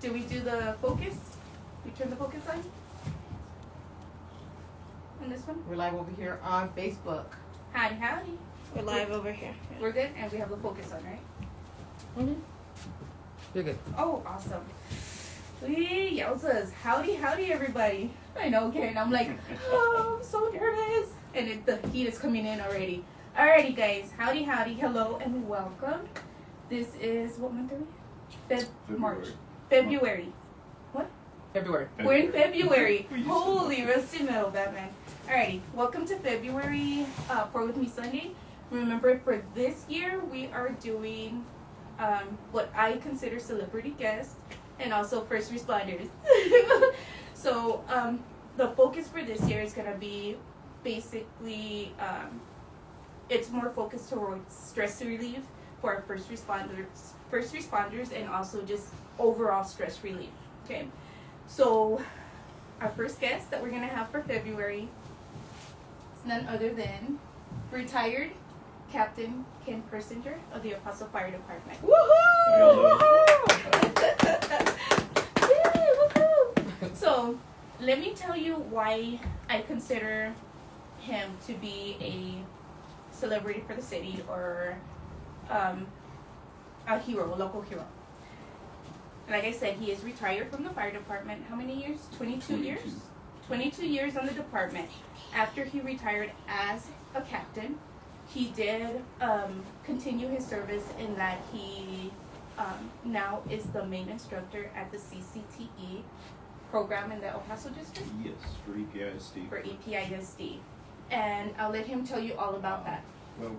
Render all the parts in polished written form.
do we do the focus? We turn the focus on? On this one? We're live over here on Facebook. Howdy, howdy. We're live over here. We're good, and we have the focus on, right? Mm-hmm. You're good. Oh, awesome. Yowzas. Howdy, howdy, everybody. I know, Karen. I'm like, oh, I'm so nervous. And the heat is coming in already. Alrighty, guys. Howdy, howdy. Hello, and welcome. This is, what month are we? March. February. What? February. We're in February. Holy rusty metal, Batman. Alrighty, welcome to February Pour With Me Sunday. Remember, for this year, we are doing what I consider celebrity guests and also first responders. So the focus for this year is going to be basically, it's more focused towards stress relief for our first responders and also just overall stress relief. Okay, so our first guest that we're going to have for February is none other than retired Captain Persinger of the Apostle Fire Department. Woohoo! Woohoo! So, let me tell you why I consider him to be a celebrity for the city or a hero, a local hero. Like I said, he is retired from the fire department. How many years? 22 years? 22 years on the department. After he retired as a captain, he did continue his service in that he now is the main instructor at the CCTE program in the El Paso district? Yes, for EPISD. For EPISD. And I'll let him tell you all about that. Well,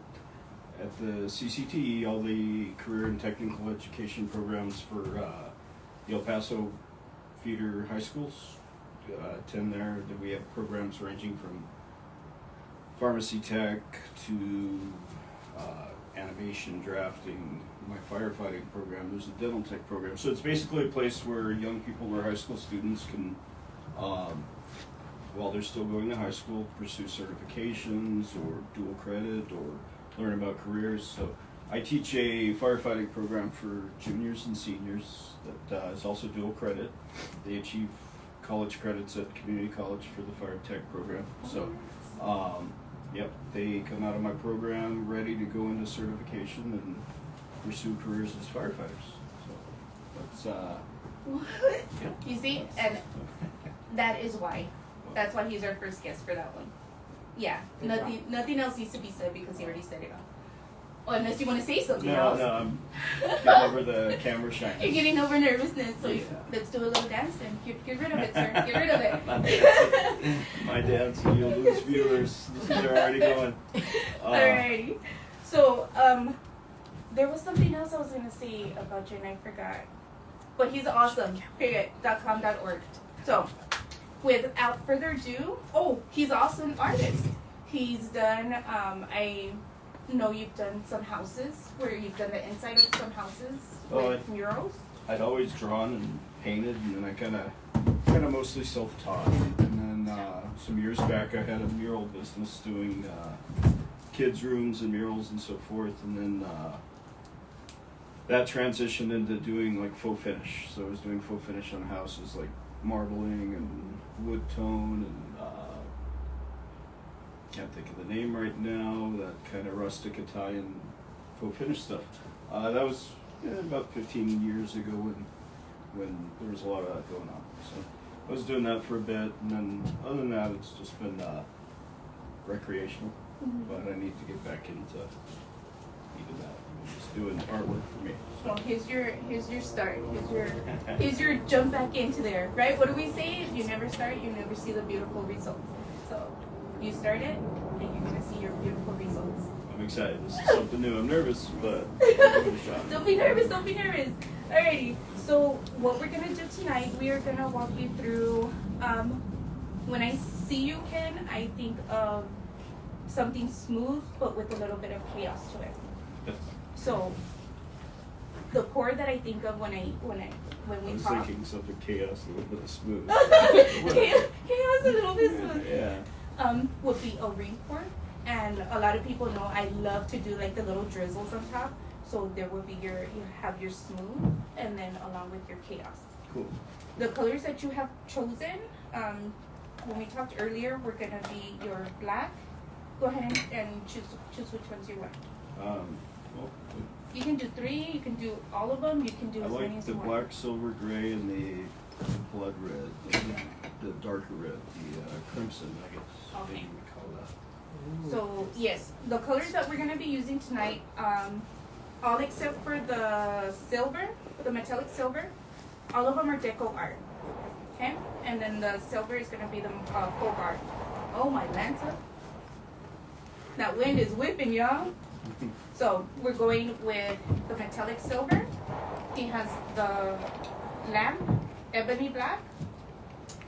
at the CCTE, all the career and technical education programs for the El Paso feeder high schools attend there. We have programs ranging from pharmacy tech to animation, drafting. My firefighting program, there's a dental tech program. So it's basically a place where young people or high school students can, while they're still going to high school, pursue certifications or dual credit or learn about careers. So I teach a firefighting program for juniors and seniors that is also dual credit. They achieve college credits at community college for the fire tech program. So, yep, they come out of my program ready to go into certification and pursue careers as firefighters. So that's You see, and that is why. That's why he's our first guest for that one. Yeah, nothing else needs to be said because he already said it all. Oh, unless you want to say something else. No, I'm getting over the camera shine. You're getting over nervousness, so let's do a little dance then. Get rid of it, sir. Get rid of it. My dance, you'll lose viewers. They're already going. Alrighty. So, there was something else I was going to say about you and I forgot. But he's awesome. .com.org. So, without further ado, he's also an artist. He's done, I know you've done some houses where you've done the inside of some houses with murals. I'd always drawn and painted, and then I kind of mostly self-taught. And then some years back, I had a mural business doing kids' rooms and murals and so forth. And then that transitioned into doing like faux finish. So I was doing faux finish on houses, like marbling and wood tone and can't think of the name right now, that kind of rustic Italian faux finish stuff. That was about 15 years ago when there was a lot of that going on. So I was doing that for a bit, and then other than that, it's just been recreational. Mm-hmm. But I need to get back into even that. Just doing artwork for me. So. Well, here's your start. Here's your jump back into there, right? What do we say? If you never start, you never see the beautiful results. So you start it, and you're gonna see your beautiful results. I'm excited. This is something new. I'm nervous, but I'll give it a shot. Don't be nervous. Don't be nervous. Alrighty. So what we're gonna do tonight, we are gonna walk you through. When I see you, Ken, I think of something smooth, but with a little bit of chaos to it. Yes. So the pour that I think of when we I was talk. thinking something chaos, a little bit of smooth. chaos, a little bit smooth. Yeah. Would be a ring pour, and a lot of people know I love to do like the little drizzles on top. So there will be you have your smooth, and then along with your chaos. Cool. The colors that you have chosen, when we talked earlier, were gonna be your black. Go ahead and choose which ones you want. Well, You can do 3. You can do all of them. You can do I as many like as the you want. black, silver, gray, and the blood red, the darker red, the crimson, I guess. Okay. Maybe we call that. So yes, the colors that we're gonna be using tonight, all except for the silver, the metallic silver, all of them are deco art. Okay, and then the silver is gonna be the folk art. Oh my Lanta, that wind is whipping, y'all. So we're going with the metallic silver. He has the lamp, ebony black.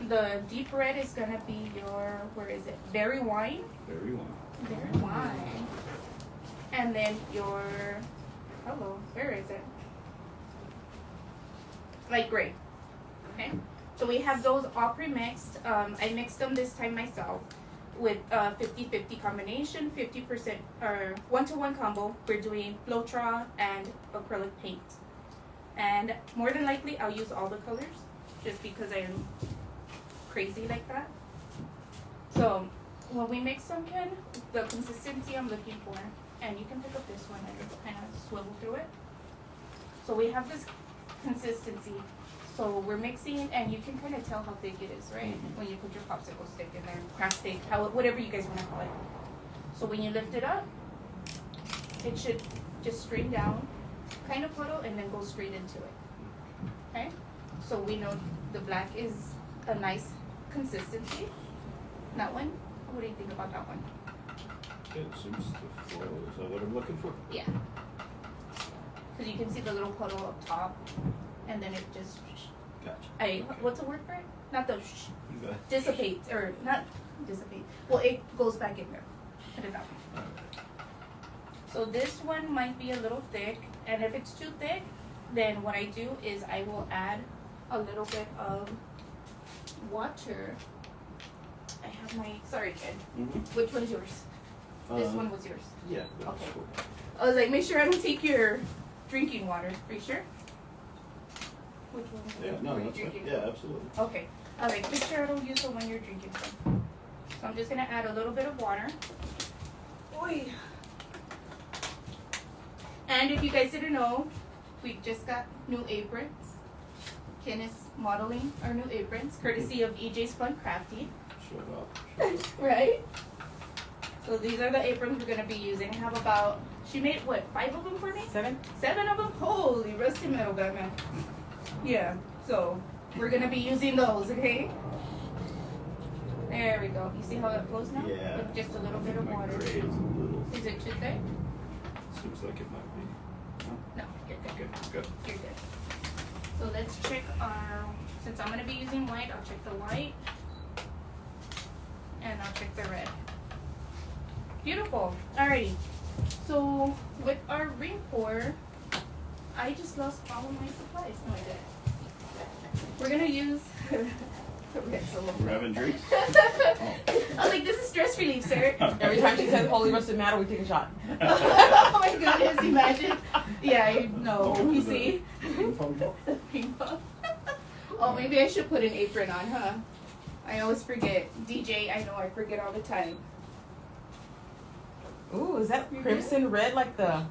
The deep red is gonna be your, where is it? Berry wine. Very one. Berry wine. And then your, hello, where is it? Light gray. Okay. So we have those all pre-mixed. I mixed them this time myself with 50-50 combination, 50% or 1-to-1 combo. We're doing Floetrol and acrylic paint. And more than likely I'll use all the colors just because I'm crazy like that. So when we mix them, Ken, the consistency I'm looking for, and you can pick up this one and kind of swivel through it. So we have this consistency. So we're mixing, and you can kind of tell how thick it is, right? When you put your popsicle stick in there, crack stick, whatever you guys want to call it. So when you lift it up, it should just stream down, kind of puddle, and then go straight into it. Okay? So we know the black is a nice consistency. That one, what do you think about that one? It seems to flow. Is that what I'm looking for? Yeah. Because you can see the little puddle up top, and then it just, Gotcha. what's the word for it? Not the You got it. dissipates, or not dissipate. Well, it goes back in there. Put it that way. All right. So this one might be a little thick, and if it's too thick, then what I do is I will add a little bit of water. I have my, sorry, Ken. Mhm. Which one's yours? This one was yours. Yeah. That's Okay. cool. I was like, make sure I don't take your drinking water. Are you sure? Which one Yeah. No, were you that's right. drinking? Yeah, absolutely. Okay. I was like, make sure I don't use the one you're drinking from. So I'm just gonna add a little bit of water. Oy. And if you guys didn't know, we just got new aprons. Ken is modeling our new aprons, courtesy of EJ's Fun Crafty. Shut up. Right? So these are the aprons we're gonna be using. I have about, she made what, 5 of them for me? 7? 7 of them? Holy rusty metal, Batman. Yeah, so we're gonna be using those, okay? There we go. You see how it flows now? Yeah. With just a little bit of My water. gray is a little. Is it too thick? Seems like it might be. No, you're good. Okay, good. You're good. So let's check our, since I'm gonna be using white, I'll check the white. And I'll check the red. Beautiful. Alrighty. So with our ring pour, I just lost all of my supplies. No, I didn't. We're gonna use the red solo. We're having drinks? I was like, this is stress relief, sir. Every time she says holy rusted matter, we take a shot. Oh my goodness, imagine. Yeah, I know. You see? The ping pong. Oh, maybe I should put an apron on, huh? I always forget. DJ, I know I forget all the time. Ooh, is that crimson red like the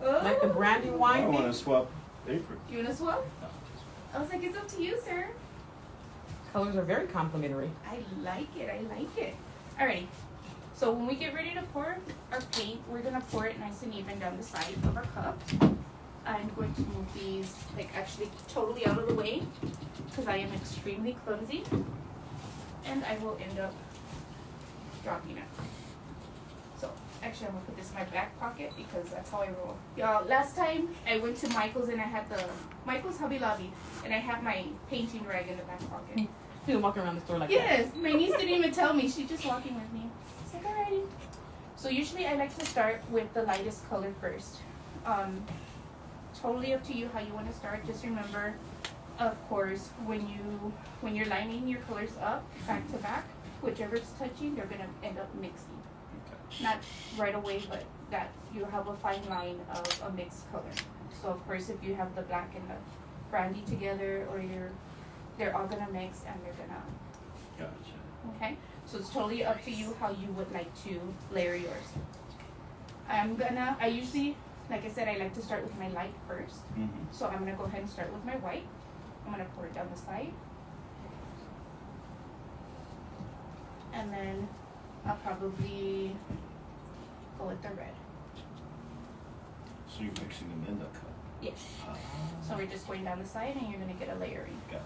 Oh. brandy I wine want thing? to swap aprons. You wanna swap? I was like, it's up to you, sir. Colors are very complimentary. I like it. I like it. Alrighty. So when we get ready to pour our paint, we're gonna pour it nice and even down the side of our cup. I'm going to move these like actually totally out of the way because I am extremely clumsy, and I will end up dropping it. So actually, I'm gonna put this in my back pocket because that's how I roll. Y'all, last time I went to Michael's and I had the Michael's Hobby Lobby, and I had my painting rag in the back pocket. She's walking around the store like Yes, my niece didn't even tell me. She's just walking with me. It's like, alrighty. So usually I like to start with the lightest color first. Totally up to you how you want to start. Just remember, of course, when you're lining your colors up back to back, whichever's touching, they're gonna end up mixing. Not right away, but that you have a fine line of a mixed color. So of course, if you have the black and the brandy together, or you're they're all gonna mix and they're gonna, Gotcha. okay? So it's totally up to you how you would like to layer yours. I usually, like I said, I like to start with my light first. Mm-hmm. So I'm gonna go ahead and start with my white. I'm gonna pour it down the side. And then I'll probably go with the red. So you're mixing them in the cup. Yes. Ah, So we're just going down the side and you're gonna get a layering. gotcha.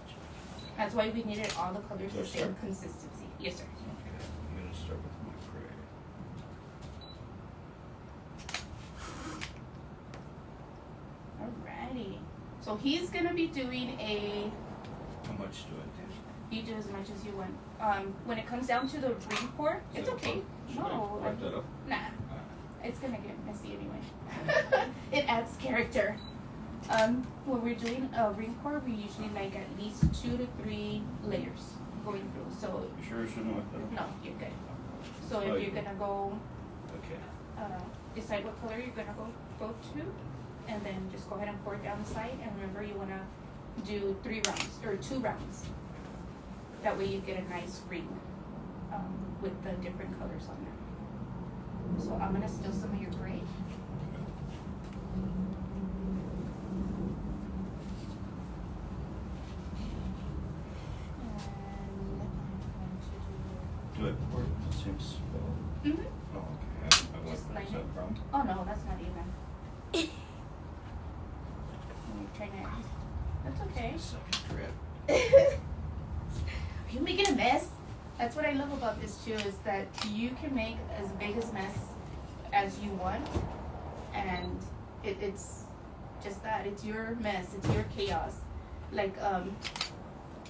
That's why we needed all the colors So the same start- consistency. Yes, sir. Okay, I'm gonna start with my gray. Alrighty. So he's gonna be doing a, How much do I do? you do as much as you want. When it comes down to the ring pour, Is it's that okay. Should No, I wrap that up? nah, it's gonna get messy anyway. It adds character. When we're doing a ring pour, we usually like at least 2 to 3 layers going through. So You sure I shouldn't wipe that up? no, you're good. So Oh, if you're you- gonna go, Okay. decide what color you're gonna go to, and then just go ahead and pour it down the side. And remember, you wanna do 3 rounds or 2 rounds. That way you get a nice ring with the different colors on there. So I'm gonna steal some of your gray. Do I pour it with the same spell? Mm-hmm. Oh, okay. I Just went, line is that it. a problem? Oh no, that's not even. Try next. That's okay. Second drip. Are you making a mess? That's what I love about this too, is that you can make as big a mess as you want, and it's just that. It's your mess. It's your chaos. Like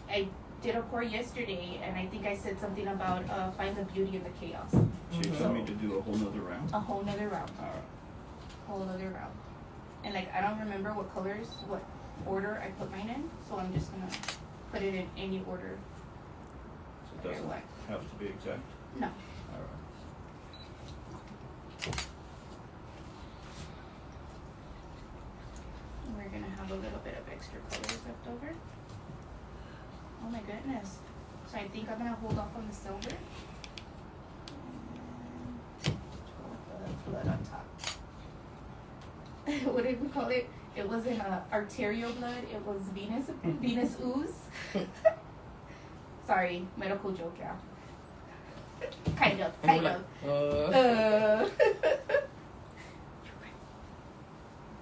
I did a pour yesterday, and I think I said something about find the beauty in the chaos. So you Mhm. told me to do a whole nother round? A whole nother round. Alright. Whole other round. And like I don't remember what colors, what order I put mine in, so I'm just gonna put it in any order. So it doesn't what? have to be exact? No. Alright. We're gonna have a little bit of extra colors left over. Oh my goodness. So I think I'm gonna hold off on the silver. And put the blood on top. What did we call it? It wasn't arterial blood, it was Venus ooze. Sorry, medical joke, yeah. Kind of. And we're like,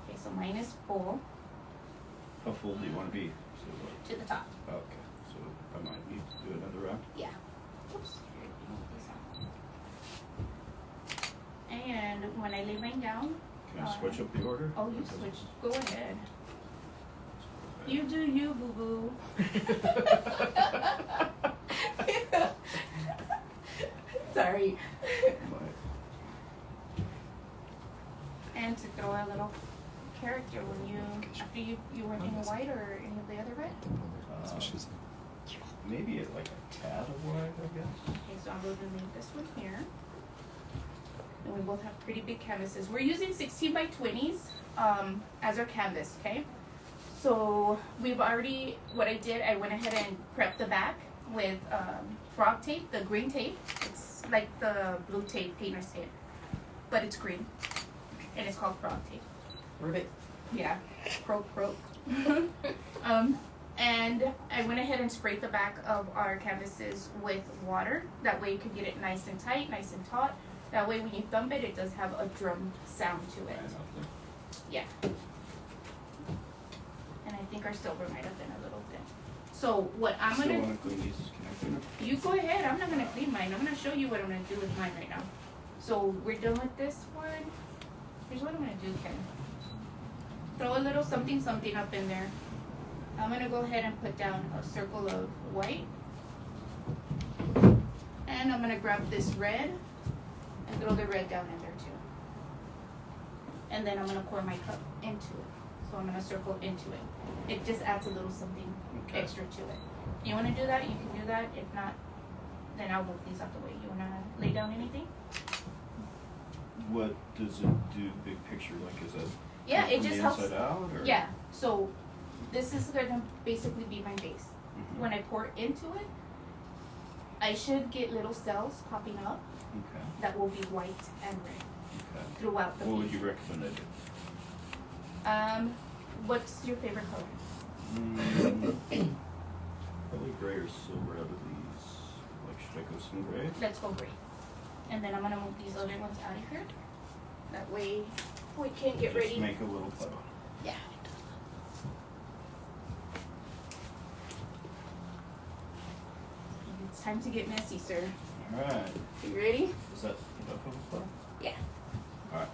Okay, so mine is full How full do you want to be? So, to the top. okay, so I might need to do another round? Yeah. Oops. And when I lay mine down, Can I switch up the order? oh, you Because- switch. Go ahead. You do you, boo boo. Sorry. And to throw a little character when you, after you went in white or any of the other red. Maybe like a tad of white, I guess. Okay, so I'm going to leave this one here. And we both have pretty big canvases. We're using 16 by 20s as our canvas, okay? So we've already, what I did, I went ahead and prepped the back with frog tape, the green tape. It's like the blue tape, painter's tape, but it's green. And it's called frog tape. ribbit. Yeah, croak. And I went ahead and sprayed the back of our canvases with water. That way you can get it nice and tight, nice and taut. That way when you thump it, it does have a drum sound to it. Yeah. And I think our silver might have been a little thin. So what I'm Still gonna, want to clean these? Can I clean them? you go ahead, I'm not gonna clean mine. I'm gonna show you what I'm gonna do with mine right now. So we're done with this one. Here's what I'm gonna do, Ken. Throw a little something up in there. I'm gonna go ahead and put down a circle of white. And I'm gonna grab this red and throw the red down in there too. And then I'm gonna pour my cup into it. So I'm gonna circle into it. It just adds a little something Okay. extra to it. You wanna do that, you can do that. If not, then I'll move these out the way. You wanna lay down anything? What does it do, big picture? Like, is it Yeah, it from just the helps. inside out? Or? Yeah, so this is gonna basically be my base. Mhm. when I pour into it, I should get little cells popping up Okay. that will be white and red Okay. throughout the What would piece. you recommend I do? What's your favorite color? Probably gray or silver out of these. Like, should I go some gray? Let's go gray. And then I'm gonna move these other ones out of here. That way we can get Just ready. make a little puddle. Yeah. It's time to get messy, sir. Alright. You ready? Is that enough of a puddle? Yeah. Alright.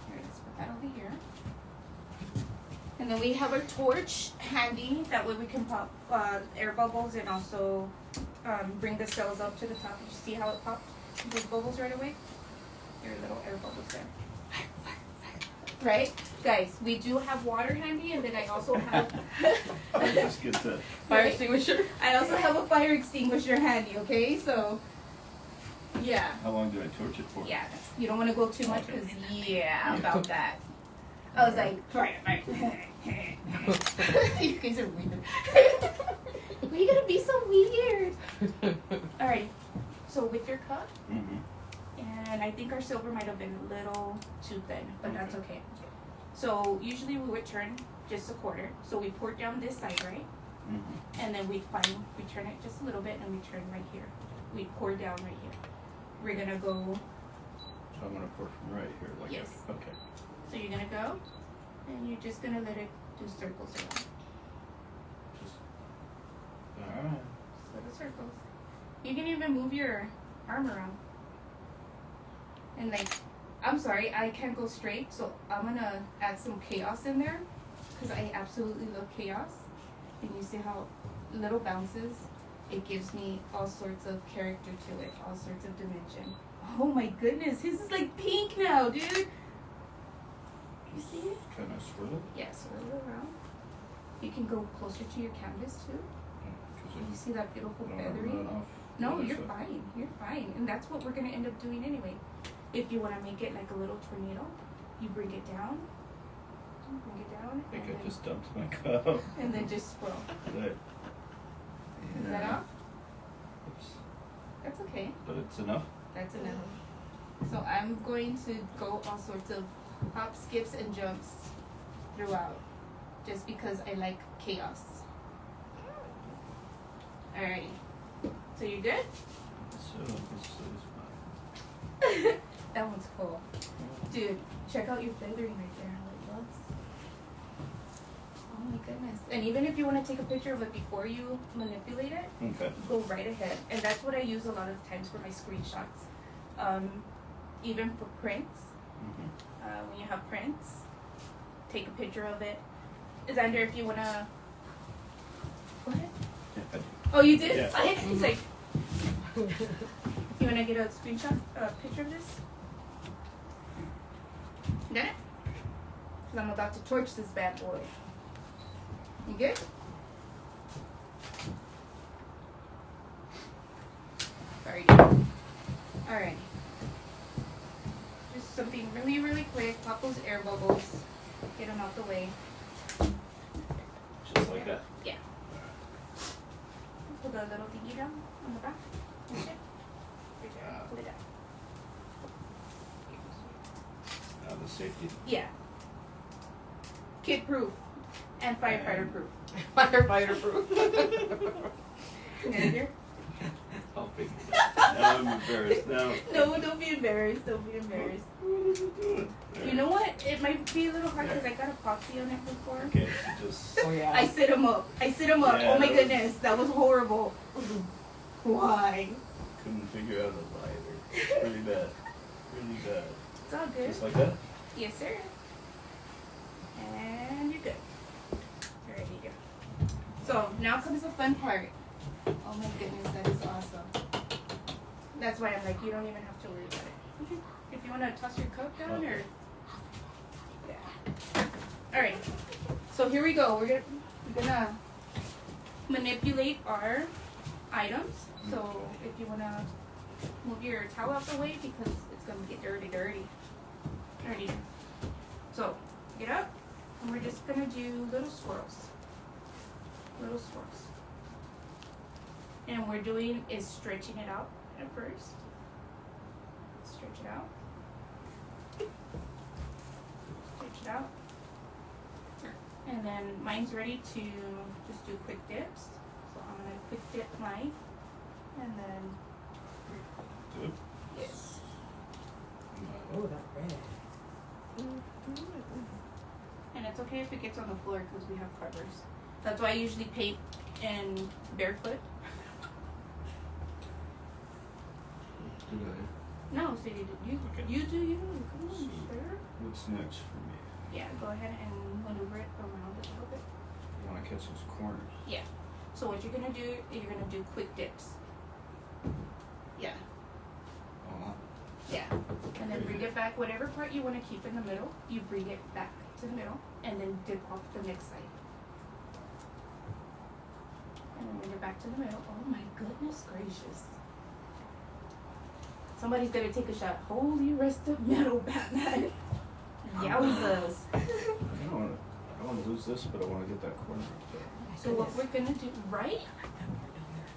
Here, let's put that over here. And then we have our torch handy. That way we can pop air bubbles and also bring the cells up to the top. You see how it popped those bubbles right away? There are little air bubbles there. Right? Guys, we do have water handy, and then I also have... Let's just get the... Fire extinguisher. I also have a fire extinguisher handy, okay? So, yeah. How long do I torch it for? Yeah, you don't want to go too much because, yeah, about that. I was like, you guys are weird. Why are you gonna be so weird? Alright, so with your cup, Mm-hmm. and I think our silver might have been a little too thin, but that's okay. So usually we would turn just a quarter. So we pour down this side, right? Mm-hmm. And then we turn it just a little bit, and we turn right here. We pour down right here. We're gonna go. So I'm gonna pour from right here, like Yes. that. Okay. So you're gonna go, and you're just gonna let it do circles around. Just. Alright. Little circles. You can even move your arm around. And like, I'm sorry, I can't go straight, so I'm gonna add some chaos in there, because I absolutely love chaos. And you see how little bounces, it gives me all sorts of character to it, all sorts of dimension. Oh my goodness, his is like pink now, dude. You see it? Can I swirl it? Yeah, swirl it around. You can go closer to your canvas too. You see that beautiful feathery? No, you're fine. You're fine. And that's what we're going to end up doing anyway. If you want to make it like a little tornado, you bring it down. Bring it down. I think and I then- just dumped my cup. And then just swirl. Right. Is that off? Oops. That's okay. But it's enough? That's enough. So I'm going to go all sorts of hop, skips, and jumps throughout. Just because I like chaos. Alrighty. So you good? So, this is fine. That one's cool. Dude, check out your feathering right there, how it looks. Oh my goodness. And even if you want to take a picture of it before you manipulate it, Okay. go right ahead. And that's what I use a lot of times for my screenshots. Even for prints. Mm-hmm. When you have prints, take a picture of it. Xander, if you want to... Go ahead. Yeah, I do. Oh, you did? Yeah. He's like... You want to get a screenshot, a picture of this? Got it? Because I'm about to torch this bad boy. You good? Sorry. Alright. Just something really, really quick. Pop those air bubbles. Get them out the way. Just like that. Yeah. Put the little thingy down on the back. Push it. Right there. Put it down. The safety. Yeah. Kid proof. And firefighter proof. Firefighter proof. You got it here? I'll fix it. Now I'm embarrassed. Now. No, don't be embarrassed. Don't be embarrassed. What is it doing? You know what? It might be a little hard because I got epoxy on it before. Okay, so just. Oh yeah. I sit him up. Yeah, Oh my that was- goodness. That was horrible. Why? Couldn't figure out a lie. Really bad. Really bad. It's all good. Just like that? Yes, sir. And you're good. Alright, you go. So now comes the fun part. Oh my goodness, that is awesome. That's why I'm like, you don't even have to worry about it. If you want to toss your cup down or... Yeah. Alright. So here we go. We're gonna manipulate our items. So if you want to move your towel out the way because it's going to get dirty. Alrighty. So, get up, and we're just gonna do little swirls. Little swirls. And we're doing is stretching it out at first. Stretch it out. Stretch it out. And then mine's ready to just do quick dips. So I'm gonna quick dip mine. And then, Do it. yes. Oh, that red. And it's okay if it gets on the floor because we have covers. That's why I usually paint in barefoot. Did I? No, so you Okay. you do you. Come on, So- sir. What's next for me? Yeah, go ahead and maneuver it around a little bit. I want to catch those corners. Yeah. So what you're gonna do, you're gonna do quick dips. Yeah. Oh, Yeah. And then bring it back. Whatever part you want to keep in the middle, you bring it back to the middle and then dip off the next side. And then bring it back to the middle. Oh my goodness gracious. Somebody's gonna take a shot. Holy rest of metal, Batman. Yowzas. I don't want to lose this, but I want to get that corner up there. So what we're gonna do, right?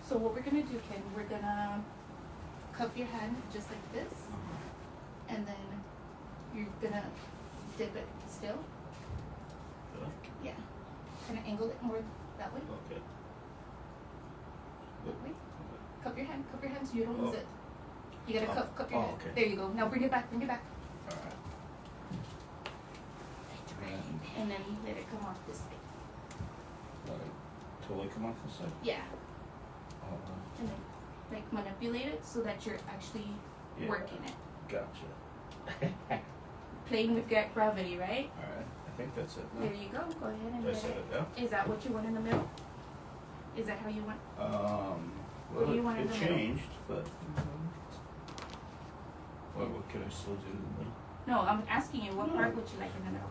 So what we're gonna do, Ken, we're gonna cup your hand just like this. And then you're gonna dip it still. Yeah. Kind of angle it more that way. Okay. That way. Cup your hand so you don't lose it. You gotta cup your hand. Okay. There you go. Now bring it back. All right. And then let it come off this way. Let it totally come off this side. Yeah. Oh, And then like manipulate it so that you're actually yeah. working it. Gotcha. Playing with gravity, right? All right. I think that's it. There you go. Go ahead and That's let it. it. Yeah. Is that what you want in the middle? Is that how you want? Well, do you want in it the middle? changed, but what can I still do in the middle? No, I'm asking you, what part would you like in the middle?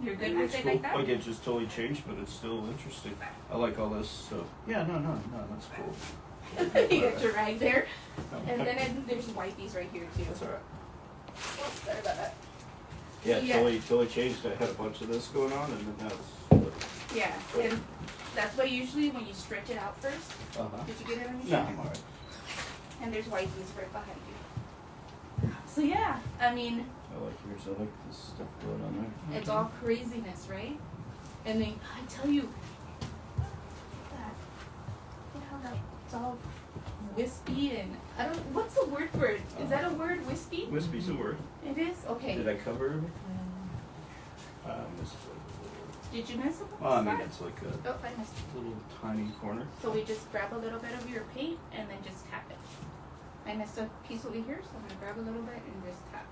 You're good with It's it cool. like that? Like it just totally changed, but it's still interesting. I like all this. So yeah, no, that's cool. You got your rag there. No, And then there's wipes right here too. that's all right. Oh, sorry about that. Yeah, Yeah. totally changed. I had a bunch of this going on, and then that was. Yeah, and that's why usually when you stretch it out first, Uh huh. did you get it on your No, shirt? I'm alright. And there's wipes right behind you. So yeah, I mean, I like yours. I like this stuff going on there. it's all craziness, right? And then I tell you, look at how that it's all wispy and I don't. What's the word for it? Is that a word, wispy? Wispy's a word. It is. Okay. Did I cover everything? Missed Did you miss it? well, I mean, it's like a Oh, I missed it. little tiny corner. So we just grab a little bit of your paint and then just tap it. I missed a piece over here, so I'm gonna grab a little bit and just tap.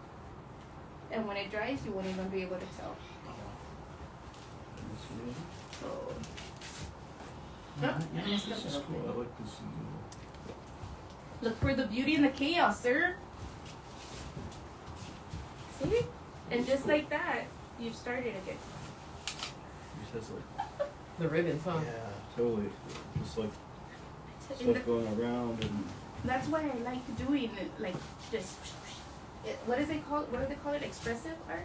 And when it dries, you won't even be able to tell. So, Yeah, I missed this a is little cool. bit. I like this. Look for the beauty in the chaos, sir. See? And just like that, you've started again. It has like The ribbons, huh? totally. Just like And stuff going around and that's why I like doing it, like just. What is it called? What do they call it? Expressive art?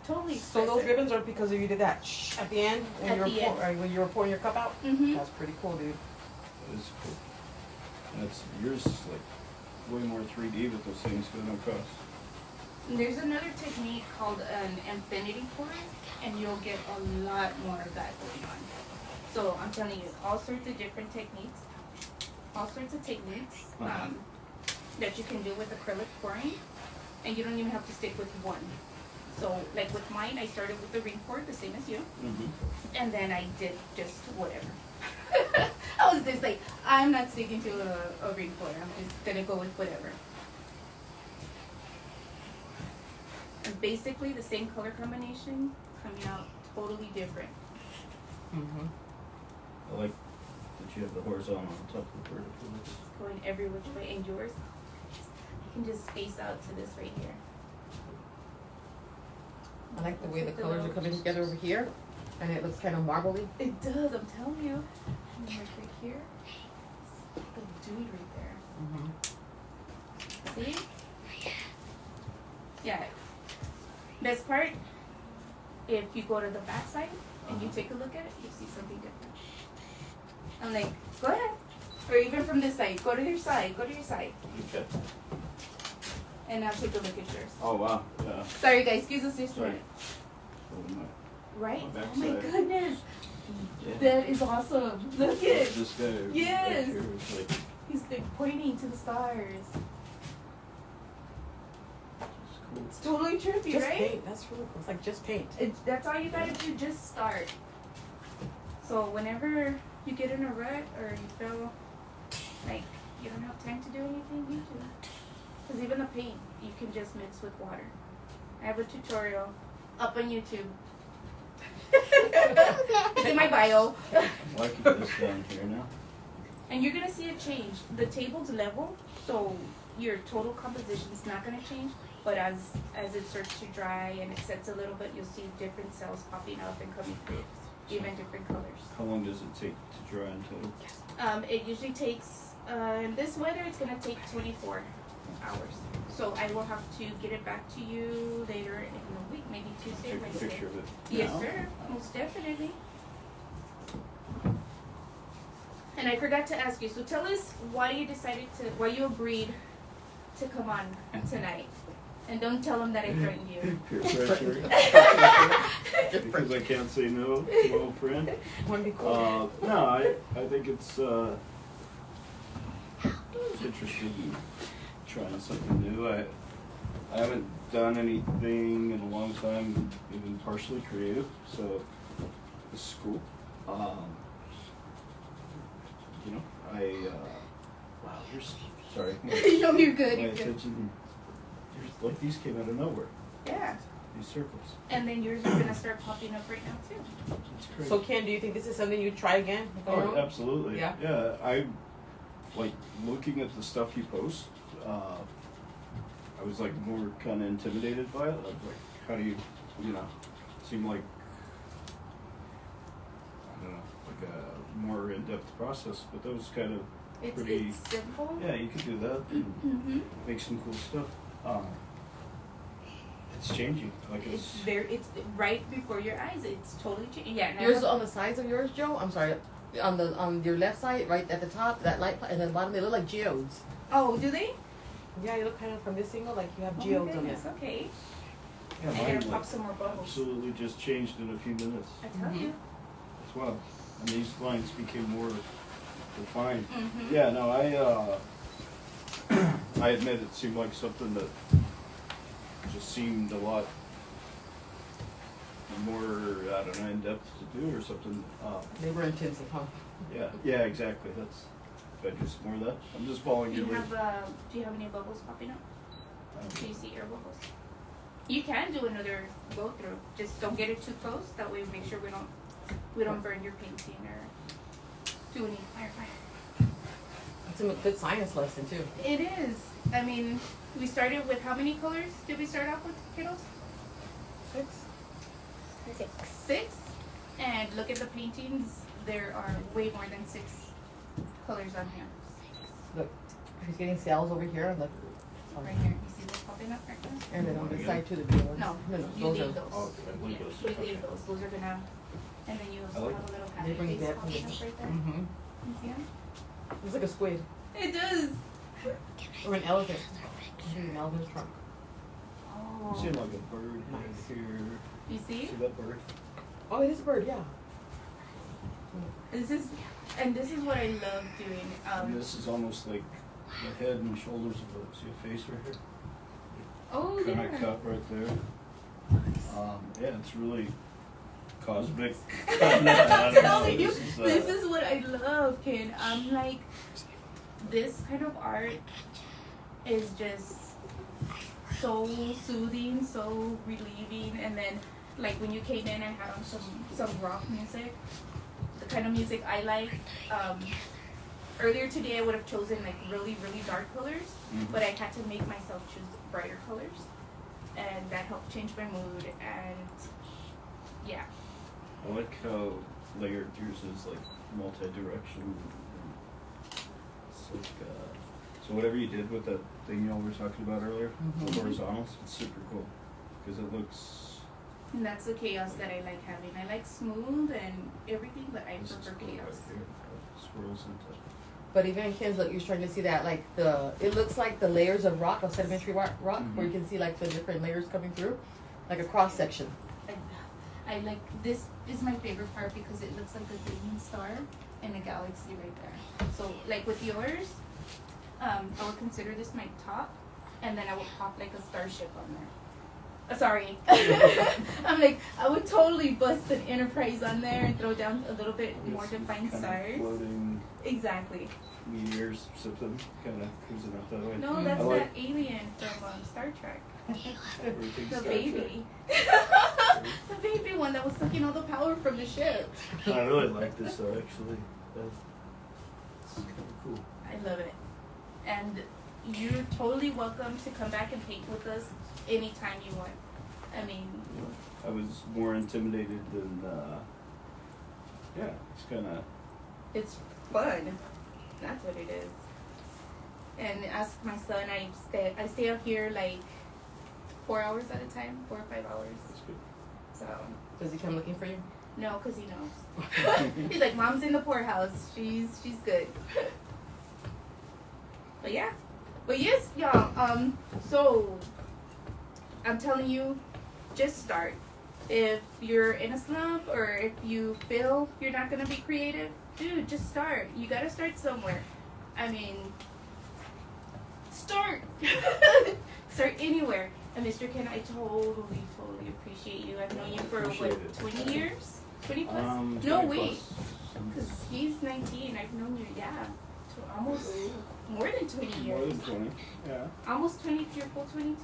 Totally So expressive. those ribbons are because you did that at the end when At you were the end. when you were pouring your cup out. Mm-hmm. That's pretty cool, dude. it is cool. And it's yours is like way more 3D with those things going across. There's another technique called an infinity pour, and you'll get a lot more of that going on. So I'm telling you, all sorts of different techniques, that you can do with acrylic pouring, and you don't even have to stick with one. So like with mine, I started with the ring pour, the same as you, Mm-hmm. and then I did just whatever. I was just like, I'm not sticking to a ring pour. I'm just gonna go with whatever. And basically the same color combination coming out totally different. Mm-hmm. I like that you have the horizontal on top of the vertical. It's going every which way. And yours, you can just space out to this right here. I like the way the colors are coming together over here, and it looks kind of marbly. It does, I'm telling you. And then right here, the dude right there. Mm-hmm. See? Yeah. Best part, if you go to the back side and you take a look at it, you see something different. I'm like, go ahead. Or even from this side. Go to your side. Go to your side. Okay. And I'll take a look at yours. Oh wow. Yeah. Sorry guys, excuse us just a Sorry. minute. Oh, my. Right? My Oh my backside. goodness. Yeah. That is awesome. Look at This guy. Yes. Right here is like, he's like pointing to the stars. it's cool. It's totally trippy, Just right? paint. That's really cool. It's like just paint. That's all you gotta do, just start. So whenever you get in a rut or you feel like you don't have time to do anything, you do. Because even the paint, you can just mix with water. I have a tutorial up on YouTube. It's in my bio. I'm liking this down here now. And you're gonna see a change. The table's level, so your total composition is not gonna change. But as it starts to dry and it sets a little bit, you'll see different cells popping up and coming through, even different colors. How long does it take to dry in total? It usually takes, in this weather, it's gonna take 24 hours. So I will have to get it back to you later in the week, maybe Tuesday, Take a Wednesday. picture of it. Yes, now. sir. Most definitely. And I forgot to ask you. So tell us why you agreed to come on tonight, and don't tell them that I threatened you. Peer pressure. Because I can't say no to my old friend. Wouldn't be cool. No, I think it's interesting in trying something new. I haven't done anything in a long time, even partially creative, so this is cool. You know, wow, here's, sorry. No, you're good. My You're good. attention, like these came out of nowhere, Yeah. these circles. And then yours are gonna start popping up right now too. It's great. So Ken, do you think this is something you'd try again? Oh, absolutely. Yeah? Yeah, I like looking at the stuff you post. I was like more kind of intimidated by it. I was like, how do you seem like, I don't know, like a more in-depth process. But that was kind of pretty. It's simple. Yeah, you could do that and Mm-hmm. make some cool stuff. It's changing. Like It's right before your eyes. It's totally changing. Yeah. and I Yours have- on the sides of yours, Joe? I'm sorry. On your left side, right at the top, that light, and then the bottom, they look like geodes. Oh, do they? Yeah, you look kind of from this angle like you have Oh my geodes on it. goodness, okay. yeah, I'm mine gonna pop like some more bubbles. absolutely just changed in a few minutes I tell Mhm. you. as well. And these lines became more refined. Mm-hmm. Yeah, no, I admit it seemed like something that just seemed a lot more, I don't know, in depth to do or something. They were intensive, huh? Yeah, exactly. That's, if I do some more of that, I'm just following Do your you lead. have do you have any bubbles popping up? Do you see air bubbles? You can do another go through. Just don't get it too close. That way we make sure we don't burn your painting or do any fire. It's a good science lesson too. It is. I mean, we started with how many colors did we start off with, kiddos? 6. 6. And look at the paintings. There are way more than 6 colors on here. Look, she's getting cells over here, and look, Right here. You see those popping up right there? and then on the side too, the blue ones. No, no, you those leave are. those. Oh, okay, leave Yeah, those. we leave Okay. those. Those are gonna, and then you I also like have a little They happy bring face that from popping the. up right there. Mm-hmm. You see 'em? It's like a squid It does. or an elephant. Maybe an elephant's trunk. Oh. You see like a bird Nice. here. You see? See that bird? Oh, it is a bird, yeah. This is what I love doing. And this is almost like the head and shoulders of a, see a face right here? Oh Kind yeah. of cut right there. Yeah, it's really cosmic. I'm telling you, This is, this is what I love, Ken. I'm like, this kind of art is just so soothing, so relieving. And then, like when you came in, I had on some rock music, the kind of music I like. Earlier today, I would have chosen like really, really dark colors, Mhm. but I had to make myself choose brighter colors, and that helped change my mood. And yeah. I like how layered yours is, like multi-direction. It's like, so whatever you did with that thing y'all were talking about earlier, the Mhm. horizontals, it's super cool because it looks. And that's the chaos that I like having. I like smooth and everything, but I This is prefer cool chaos. right here. Swirls into. But even Ken's, look, you're starting to see that, like, it looks like the layers of rock, of sedimentary rock, where you can see, like, the different layers coming through, like a cross section. I like, this is my favorite part because it looks like a green star in a galaxy right there. So, like with yours, I would consider this my top, and then I would pop like a starship on there. Sorry. I'm like, I would totally bust an Enterprise on there and throw down a little bit more defined stars. Floating Exactly. meteors, something kind of cruising up that way. No, that's I that alien from Star Trek. everything The Star baby. The baby one that was sucking all the power from the ship. I really like this though, actually. It's kind of cool. I love it. And you're totally welcome to come back and paint with us anytime you want. I mean, I was more intimidated than, yeah, it's kind of, it's fun. That's what it is. And as my son, I stay out here like 4 hours at a time, 4 or 5 hours. it's good. So Does he come looking for you? no, cause he knows. He's like, Mom's in the poorhouse. She's good. But yeah. But yes, y'all. So I'm telling you, just start. If you're in a slump or if you feel you're not gonna be creative, dude, just start. You gotta start somewhere. I mean, start. Start anywhere. And Mr. Ken, I totally appreciate you. I've known you for Appreciate what, it. 20 years? 20 plus? 20 No, plus. wait. Because he's 19. I've known you, yeah, to almost more than 20 More years. than 20, yeah. Almost 20, you're full 22.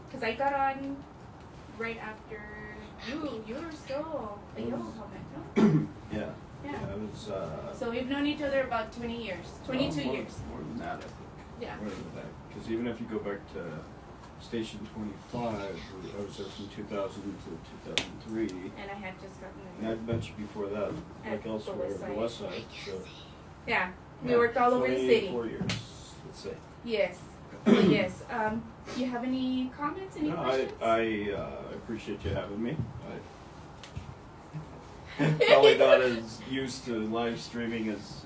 Because I got on right after you. You were still a yellow helmet, no? Yeah. Yeah. I was, So we've known each other about 20 years. 22 more, years. More than that, I think. Yeah. More than that. Because even if you go back to Station 25, I was there from 2000 to 2003. And I had just gotten And there. I've met you before that, At like the elsewhere, west the side. west side. So, Yeah. We yeah, worked all over the city. 4 years, let's say. Yes. But yes. Do you have any comments? Any No, questions? I appreciate you having me. I'm probably not as used to live streaming as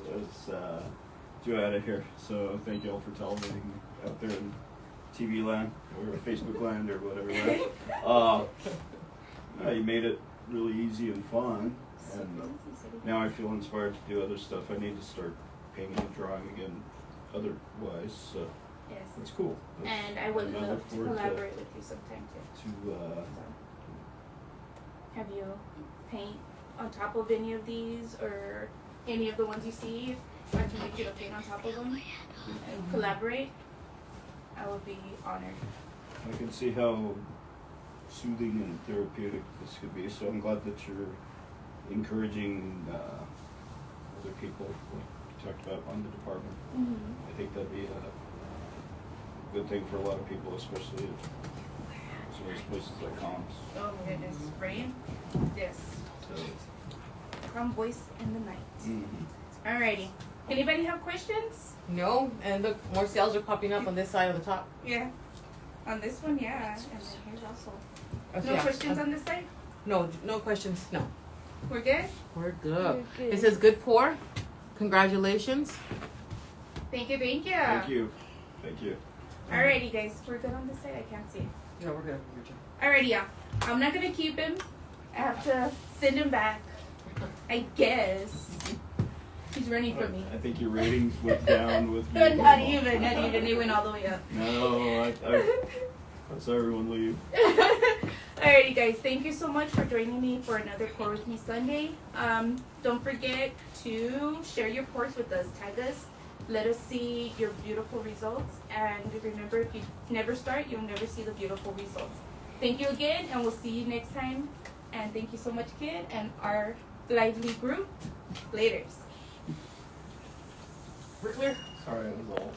Joanna here. So thank you all for tolerating me out there in TV land or Facebook land or whatever land. You made it really easy and fun. And now I feel inspired to do other stuff. I need to start painting and drawing again otherwise. So Yes. it's cool. And I would look love to forward collaborate with you sometime too. to Have you paint on top of any of these or any of the ones you see? I can make you to paint on top of them and collaborate. I would be honored. I can see how soothing and therapeutic this could be. So I'm glad that you're encouraging other people, like you talked about on the department. Mm-hmm. I think that'd be a good thing for a lot of people, especially at some of those places like comms. Oh my goodness, right? Yes. So, From Voice in the Night. mm-hmm. Alrighty. Anybody have questions? No, and look, more cells are popping up on this side of the top. Yeah. On this one, yeah. And then here's also. Oh, No yeah. questions on this side? No questions. No. We're good? We're good. We're good. It says good pour. Congratulations. Thank you, thank you. Thank you. Thank you. Alrighty, guys. We're good on this side. I can't see. Yeah, we're good. Alrighty, yeah. I'm not gonna keep him. I have to send him back. I guess. He's running from me. I think your ratings went down with me. Not even. It went all the way up. No, I saw everyone leave. Alrighty, guys. Thank you so much for joining me for another Pour With Me Sunday. Don't forget to share your pours with us. Tag us. Let us see your beautiful results. And remember, if you never start, you'll never see the beautiful results. Thank you again, and we'll see you next time. And thank you so much, kid, and our lively group. Laters. We're clear. Sorry, I was all.